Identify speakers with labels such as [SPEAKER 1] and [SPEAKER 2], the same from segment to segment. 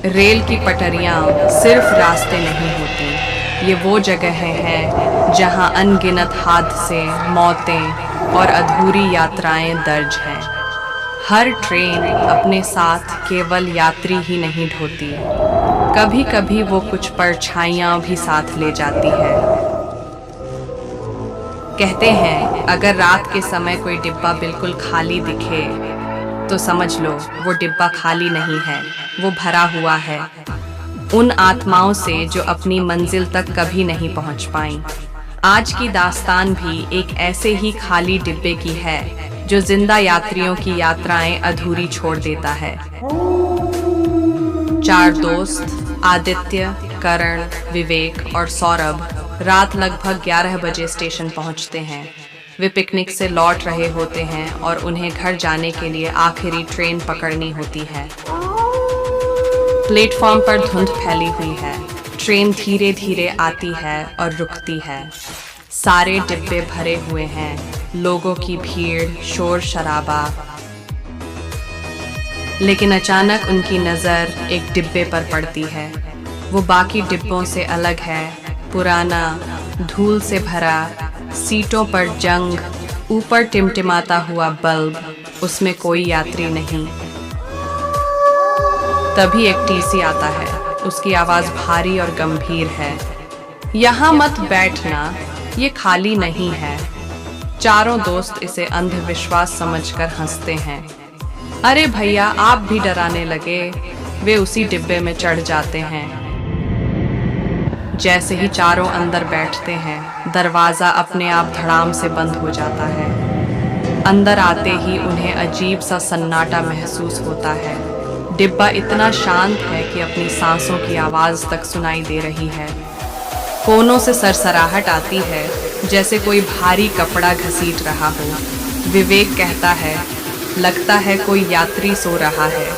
[SPEAKER 1] Rail की पटरियाँ सिर्फ रास्ते नहीं होती, ये वो जगहें हैं जहाँ अनगिनत हादसे, मौतें और अधूरी यात्राएं दर्ज हैं। हर ट्रेन अपने साथ केवल यात्री ही नहीं ढोती, कभी कभी वो कुछ परछाइयाँ भी साथ ले जाती है। कहते हैं अगर रात के समय कोई डिब्बा बिल्कुल खाली दिखे तो समझ लो वो डिब्बा खाली नहीं है, वो भरा हुआ है उन आत्माओं से जो अपनी मंजिल तक कभी नहीं पहुंच पाईं। आज की दास्तान भी एक ऐसे ही खाली डिब्बे की है जो जिंदा यात्रियों की यात्राएं अधूरी छोड़ देता है। चार दोस्त आदित्य, करण, विवेक और सौरभ रात लगभग 11 बजे स्टेशन पहुंचते हैं। वे पिकनिक से लौट रहे होते हैं और उन्हें घर जाने के लिए आखिरी ट्रेन पकड़नी होती है। प्लेटफॉर्म पर धुंध फैली हुई है, ट्रेन धीरे धीरे आती है और रुकती है। सारे डिब्बे भरे हुए हैं, लोगों की भीड़, शोर शराबा। लेकिन अचानक उनकी नज़र एक डिब्बे पर पड़ती है। वो बाकी डिब्बों से अलग है, पुराना, धूल से भरा, सीटों पर जंग, ऊपर टिमटिमाता हुआ बल्ब, उसमें कोई यात्री नहीं। तभी एक टीसी आता है, उसकी आवाज़ भारी और गंभीर है। यहाँ मत बैठना, ये खाली नहीं है। चारों दोस्त इसे अंधविश्वास समझकर हंसते हैं। अरे भैया, आप भी डराने लगे। वे उसी डिब्बे में चढ़ जाते हैं। जैसे ही चारों अंदर बैठते हैं, दरवाज़ा अपने आप धड़ाम से बंद हो जाता है। अंदर आते ही उन्हें अजीब सा सन्नाटा महसूस होता है। डिब्बा इतना शांत है कि अपनी सांसों की आवाज़ तक सुनाई दे रही है। कोनों से सरसराहट आती है, जैसे कोई भारी कपड़ा घसीट रहा हो। विवेक कहता है, लगता है कोई यात्री सो रहा है।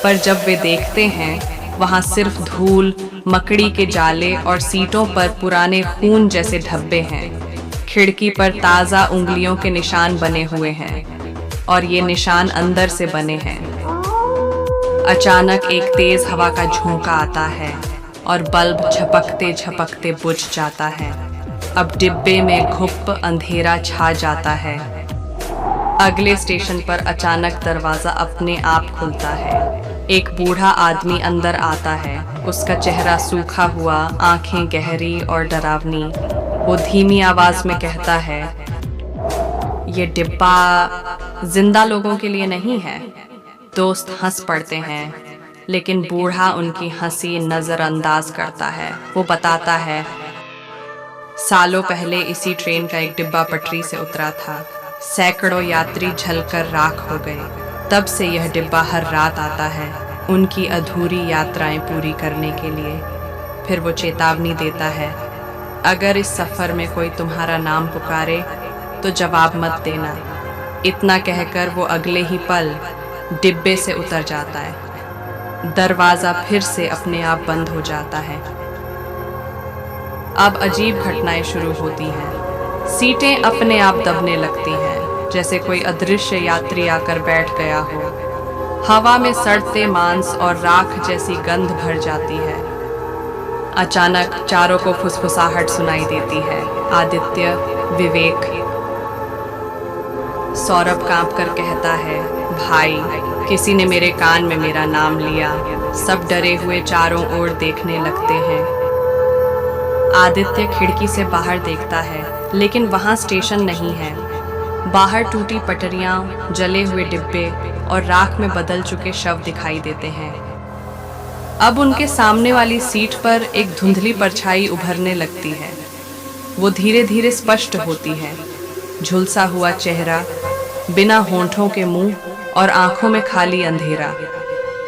[SPEAKER 1] पर जब वे देखते हैं, वहाँ सिर्फ धूल, मकड़ी के जाले और सीटों पर पुराने खून जैसे धब्बे हैं। खिड़की पर ताज़ा उंगलियों के निशान बने हुए हैं और ये निशान अंदर से बने हैं। अचानक एक तेज हवा का झोंका आता है और बल्ब झपकते झपकते बुझ जाता है। अब डिब्बे में घुप अंधेरा छा जाता है। अगले स्टेशन पर अचानक दरवाज़ा अपने आप खुलता है। एक बूढ़ा आदमी अंदर आता है। उसका चेहरा सूखा हुआ, आंखें गहरी और डरावनी। वो धीमी आवाज़ में कहता है, ये डिब्बा जिंदा लोगों के लिए नहीं है। दोस्त हंस पड़ते हैं, लेकिन बूढ़ा उनकी हंसी नज़रअंदाज करता है। वो बताता है, सालों पहले इसी ट्रेन का एक डिब्बा पटरी से उतरा था। सैकड़ों यात्री जलकर राख हो गए। तब से यह डिब्बा हर रात आता है, उनकी अधूरी यात्राएं पूरी करने के लिए। फिर वो चेतावनी देता है, अगर इस सफ़र में कोई तुम्हारा नाम पुकारे तो जवाब मत देना। इतना कहकर वो अगले ही पल डिब्बे से उतर जाता है। दरवाज़ा फिर से अपने आप बंद हो जाता है। अब अजीब घटनाएं शुरू होती हैं। सीटें अपने आप दबने लगती हैं, जैसे कोई अदृश्य यात्री आकर बैठ गया हो। हवा में सड़ते मांस और राख जैसी गंध भर जाती है। अचानक चारों को फुसफुसाहट सुनाई देती है। आदित्य, विवेक, सौरभ कांप कर कहता है, भाई, किसी ने मेरे कान में मेरा नाम लिया। सब डरे हुए चारों ओर देखने लगते हैं। आदित्य खिड़की से बाहर देखता है, लेकिन वहाँ स्टेशन नहीं है। बाहर टूटी पटरियाँ, जले हुए डिब्बे और राख में बदल चुके शव दिखाई देते हैं। अब उनके सामने वाली सीट पर एक धुंधली परछाई उभरने लगती है। वो धीरे धीरे स्पष्ट होती है। झुलसा हुआ चेहरा, बिना होंठों के मुंह और आंखों में खाली अंधेरा।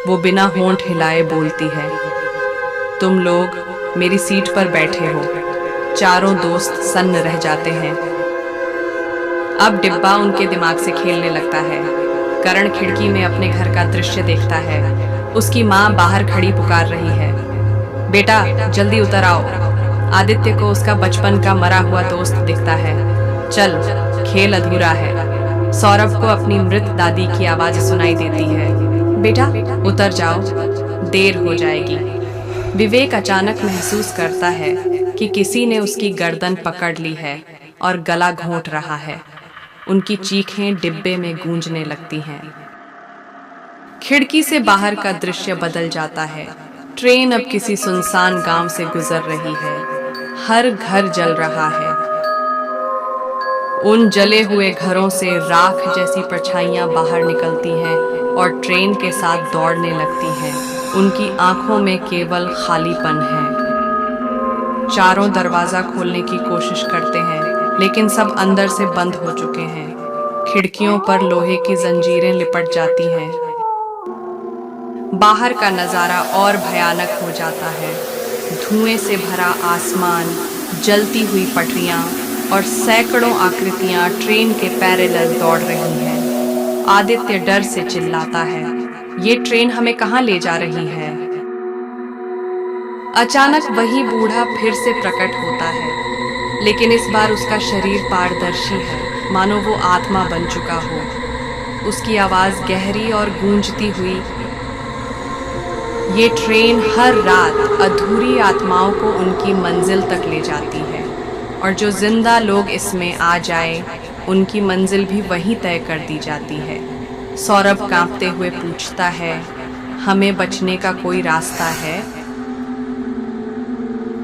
[SPEAKER 1] वो बिना होंठ हिलाए बोलती है, तुम लोग मेरी सीट पर बैठे हो। चारों दोस्त सन्न रह जाते हैं। अब डिब्बा उनके दिमाग से खेलने लगता है। करण खिड़की में अपने घर का दृश्य देखता है। उसकी माँ बाहर खड़ी पुकार रही है, बेटा जल्दी उतर आओ। आदित्य को उसका बचपन का मरा हुआ दोस्त दिखता है, चल खेल अधूरा है। सौरभ को अपनी मृत दादी की आवाज़ सुनाई देती है, बेटा उतर जाओ। देर हो जाएगी। विवेक अचानक महसूस करता है कि किसी ने उसकी गर्दन पकड़ ली है और गला घोंट रहा है। उनकी चीखें डिब्बे में गूंजने लगती हैं। खिड़की से बाहर का दृश्य बदल जाता है। ट्रेन अब किसी सुनसान गांव से गुजर रही है। हर घर जल रहा है। उन जले हुए घरों से राख जैसी परछाइयां बाहर निकलती हैं और ट्रेन के साथ दौड़ने लगती हैं। उनकी आंखों में केवल खालीपन है। चारों दरवाजा खोलने की कोशिश करते हैं, लेकिन सब अंदर से बंद हो चुके हैं। खिड़कियों पर लोहे की जंजीरें लिपट जाती हैं। बाहर का नजारा और भयानक हो जाता है। धुएं से भरा आसमान, जलती हुई पटरियां और सैकड़ों आकृतियां ट्रेन के पैरेलल दौड़ रही हैं। आदित्य डर से चिल्लाता है, ये ट्रेन हमें कहां ले जा रही है? अचानक वही बूढ़ा फिर से प्रकट होता है, लेकिन इस बार उसका शरीर पारदर्शी है, मानो वो आत्मा बन चुका हो। उसकी आवाज गहरी और गूंजती हुई, ये ट्रेन हर रात अधूरी आत्माओं को उनकी मंजिल तक ले जाती है, और जो जिंदा लोग इसमें आ जाए उनकी मंजिल भी वहीं तय कर दी जाती है। सौरभ कांपते हुए पूछता है, हमें बचने का कोई रास्ता है?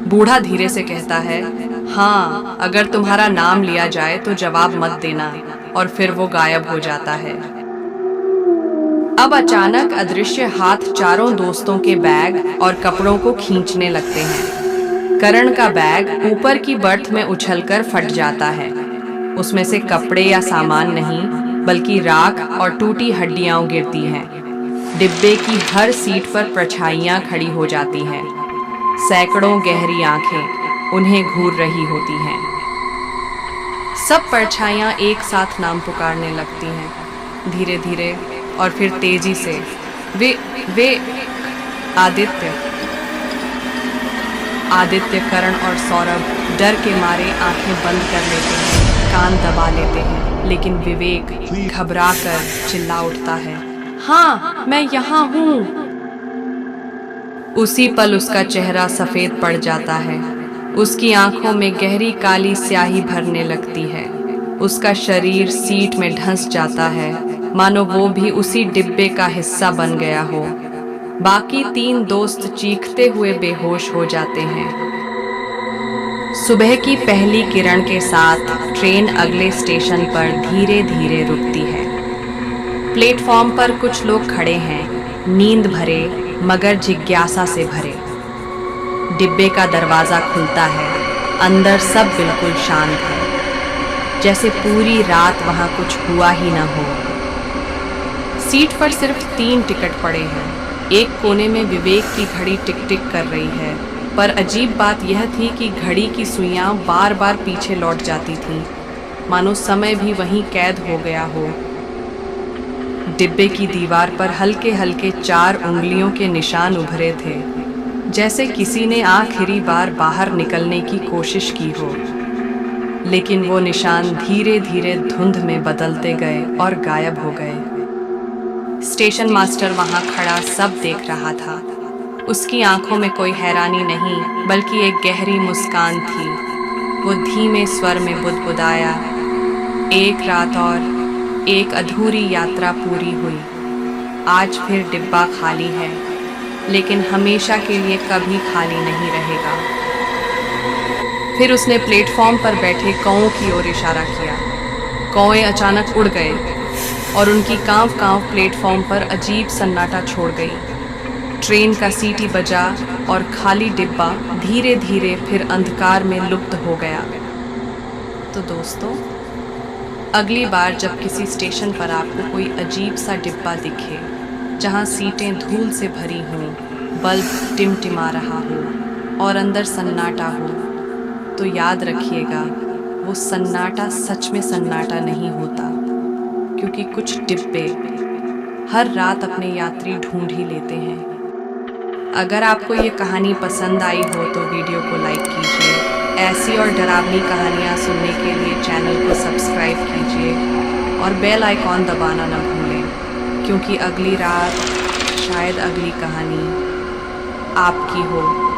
[SPEAKER 1] बूढ़ा धीरे से कहता है, हाँ, अगर तुम्हारा नाम लिया जाए तो जवाब मत देना, और फिर वो गायब हो जाता है। अब अचानक अदृश्य हाथ चारों दोस्तों के बैग और कपड़ों को खींचने लगते हैं। करण का बैग ऊपर की बर्थ में उछलकर फट जाता है। उसमें से कपड़े या सामान नहीं, बल्कि राख और टूटी हड्डियां गिरती हैं। डिब्बे की हर सीट पर परछाइयां खड़ी हो जाती हैं। सैकड़ों गहरी आंखें उन्हें घूर रही होती हैं। सब परछाइयां एक साथ नाम पुकारने लगती हैं, धीरे धीरे और फिर तेजी से। वे आदित्य। आदित्य, करण और सौरभ डर के मारे आंखें बंद कर लेते हैं, कान दबा लेते हैं, लेकिन विवेक घबराकर चिल्ला उठता है, हाँ, मैं यहाँ हूँ। उसी पल उसका चेहरा सफेद पड़ जाता है। उसकी आंखों में गहरी काली स्याही भरने लगती है। उसका शरीर सीट में धंस जाता है, मानो वो भी उसी डिब्बे का हिस्सा बन गया हो। बाकी तीन दोस्त चीखते हुए बेहोश हो जाते हैं। सुबह की पहली किरण के साथ ट्रेन अगले स्टेशन पर धीरे धीरे रुकती है। प्लेटफॉर्म पर कुछ लोग खड़े हैं, नींद भरे मगर जिज्ञासा से भरे। डिब्बे का दरवाजा खुलता है। अंदर सब बिल्कुल शांत है, जैसे पूरी रात वहां कुछ हुआ ही ना हो। सीट पर सिर्फ 3 टिकट पड़े हैं। एक कोने में विवेक की घड़ी टिक टिक कर रही है, पर अजीब बात यह थी कि घड़ी की सुइयां बार बार पीछे लौट जाती थीं, मानो समय भी वहीं कैद हो गया हो। डिब्बे की दीवार पर हल्के हल्के 4 उंगलियों के निशान उभरे थे, जैसे किसी ने आखिरी बार बाहर निकलने की कोशिश की हो। लेकिन वो निशान धीरे धीरे धुंध में बदलते गए और गायब हो गए। स्टेशन मास्टर वहां खड़ा सब देख रहा था। उसकी आंखों में कोई हैरानी नहीं, बल्कि एक गहरी मुस्कान थी। वो धीमे स्वर में बुदबुदाया, एक रात और एक अधूरी यात्रा पूरी हुई। आज फिर डिब्बा खाली है, लेकिन हमेशा के लिए कभी खाली नहीं रहेगा। फिर उसने प्लेटफॉर्म पर बैठे कौओं की ओर इशारा किया। कौएं अचानक उड़ गए और उनकी कांव प्लेटफॉर्म पर अजीब सन्नाटा छोड़ गई। ट्रेन का सीटी बजा और खाली डिब्बा धीरे धीरे फिर अंधकार में लुप्त हो गया। तो दोस्तों, अगली बार जब किसी स्टेशन पर आपको कोई अजीब सा डिब्बा दिखे, जहां सीटें धूल से भरी हों, बल्ब टिमटिमा रहा हो और अंदर सन्नाटा हो, तो याद रखिएगा, वो सन्नाटा सच में सन्नाटा नहीं होता, क्योंकि कुछ डिब्बे हर रात अपने यात्री ढूंढ ही लेते हैं। अगर आपको ये कहानी पसंद आई हो तो वीडियो को लाइक कीजिए। ऐसी और डरावनी कहानियाँ सुनने के लिए चैनल को सब्सक्राइब कीजिए और बेल आइकॉन दबाना न भूलें, क्योंकि अगली रात शायद अगली कहानी आपकी हो।